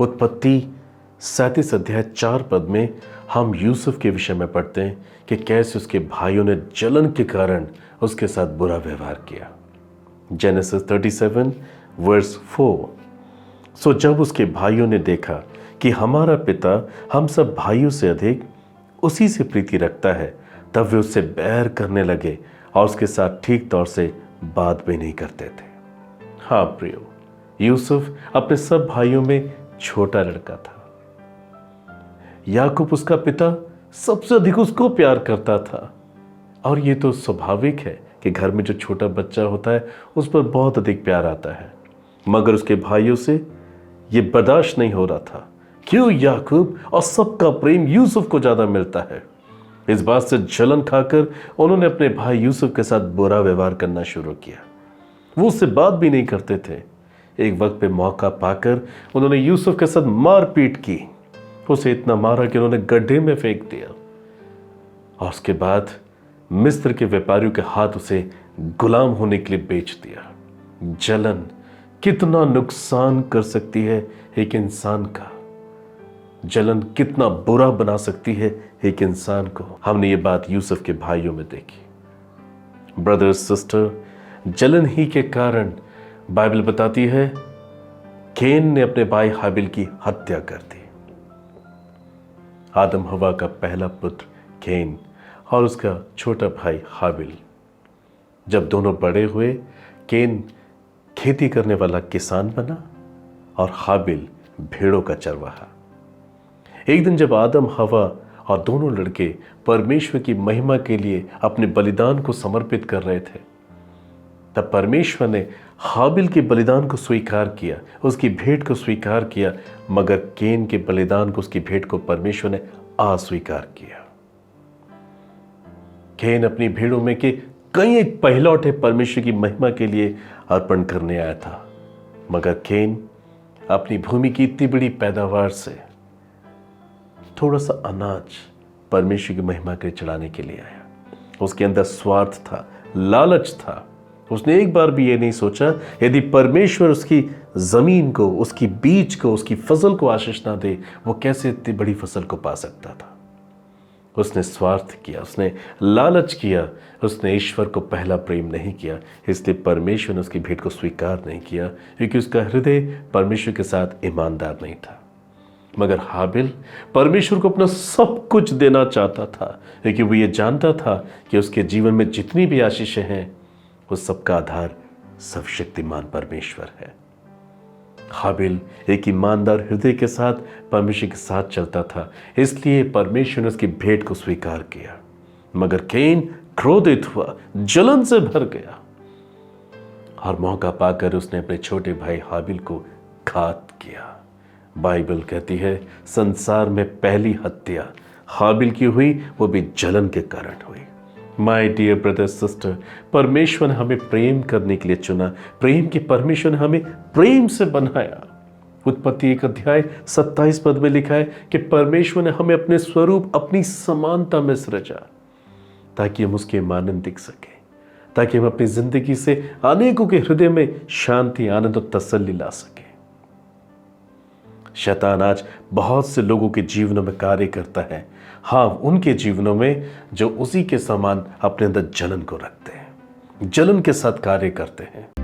उत्पत्ति 37 अध्याय 4 पद में हम यूसुफ के विषय में पढ़ते हैं कि कैसे उसके भाइयों ने जलन के कारण उसके साथ बुरा व्यवहार किया। Genesis 37 verse 4। सो जब उसके भाइयों ने देखा कि हमारा पिता हम सब भाइयों से अधिक उसी से प्रीति रखता है, तब वे उससे बैर करने लगे और उसके साथ ठीक तौर से बात भी नहीं करते थे। हाँ प्रियो, यूसुफ अपने सब भाइयों में छोटा लड़का था। याकूब उसका पिता सबसे अधिक उसको प्यार करता था, और ये तो स्वाभाविक है कि घर में जो छोटा बच्चा होता है उस पर बहुत अधिक प्यार आता है। मगर उसके भाइयों से ये बर्दाश्त नहीं हो रहा था। क्यों याकूब और सबका प्रेम यूसुफ को ज्यादा मिलता है? इस बात से जलन खाकर उन्होंने अपने भाई यूसुफ के साथ बुरा व्यवहार करना शुरू किया। वो उससे बात भी नहीं करते थे। एक वक्त पे मौका पाकर उन्होंने यूसुफ के साथ मारपीट की। उसे इतना मारा कि उन्होंने गड्ढे में फेंक दिया, और उसके बाद मिस्र के व्यापारियों के हाथ उसे गुलाम होने के लिए बेच दिया। जलन कितना नुकसान कर सकती है एक इंसान का, जलन कितना बुरा बना सकती है एक इंसान को। हमने ये बात यूसुफ के भाइयों में देखी। ब्रदर्स सिस्टर, जलन ही के कारण बाइबल बताती है कैन ने अपने भाई हाबिल की हत्या कर दी। आदम हवा का पहला पुत्र कैन और उसका छोटा भाई हाबिल, जब दोनों बड़े हुए, कैन खेती करने वाला किसान बना और हाबिल भेड़ों का चरवाहा। एक दिन जब आदम हवा और दोनों लड़के परमेश्वर की महिमा के लिए अपने बलिदान को समर्पित कर रहे थे, तब परमेश्वर ने हाबिल के बलिदान को स्वीकार किया, उसकी भेंट को स्वीकार किया, मगर कैन के बलिदान को, उसकी भेंट को परमेश्वर ने अस्वीकार किया। कैन अपनी भेड़ों में के कई एक पहलौठे परमेश्वर की महिमा के लिए अर्पण करने आया था, मगर कैन अपनी भूमि की इतनी बड़ी पैदावार से थोड़ा सा अनाज परमेश्वर की महिमा के लिए चढ़ाने के लिए आया। उसके अंदर स्वार्थ था, लालच था। उसने एक बार भी ये नहीं सोचा यदि परमेश्वर उसकी जमीन को, उसकी बीज को, उसकी फसल को आशीष ना दे, वो कैसे इतनी बड़ी फसल को पा सकता था। उसने स्वार्थ किया, उसने लालच किया, उसने ईश्वर को पहला प्रेम नहीं किया। इसलिए परमेश्वर ने उसकी भेंट को स्वीकार नहीं किया, क्योंकि उसका हृदय परमेश्वर के साथ ईमानदार नहीं था। मगर हाबिल परमेश्वर को अपना सब कुछ देना चाहता था, क्योंकि वो ये जानता था कि उसके जीवन में जितनी भी आशीषें हैं उस सबका आधार सर्वशक्तिमान परमेश्वर है। हाबिल एक ईमानदार हृदय के साथ परमेश्वर के साथ चलता था, इसलिए परमेश्वर ने उसकी भेंट को स्वीकार किया। मगर कैन क्रोधित हुआ, जलन से भर गया, और मौका पाकर उसने अपने छोटे भाई हाबिल को घात किया। बाइबल कहती है संसार में पहली हत्या हाबिल की हुई, वो भी जलन के कारण हुई। माय डियर ब्रदर सिस्टर, परमेश्वर ने हमें प्रेम करने के लिए चुना। प्रेम के परमेश्वर ने हमें प्रेम से बनाया। उत्पत्ति 1 अध्याय 27 पद में लिखा है कि परमेश्वर ने हमें अपने स्वरूप, अपनी समानता में सृजा, ताकि हम उसके मानंद दिख सके, ताकि हम अपनी जिंदगी से अनेकों के हृदय में शांति, आनंद और तसल्ली ला सके। शैतान आज बहुत से लोगों के जीवनों में कार्य करता है, हाँ, उनके जीवनों में जो उसी के समान अपने अंदर जलन को रखते हैं, जलन के साथ कार्य करते हैं।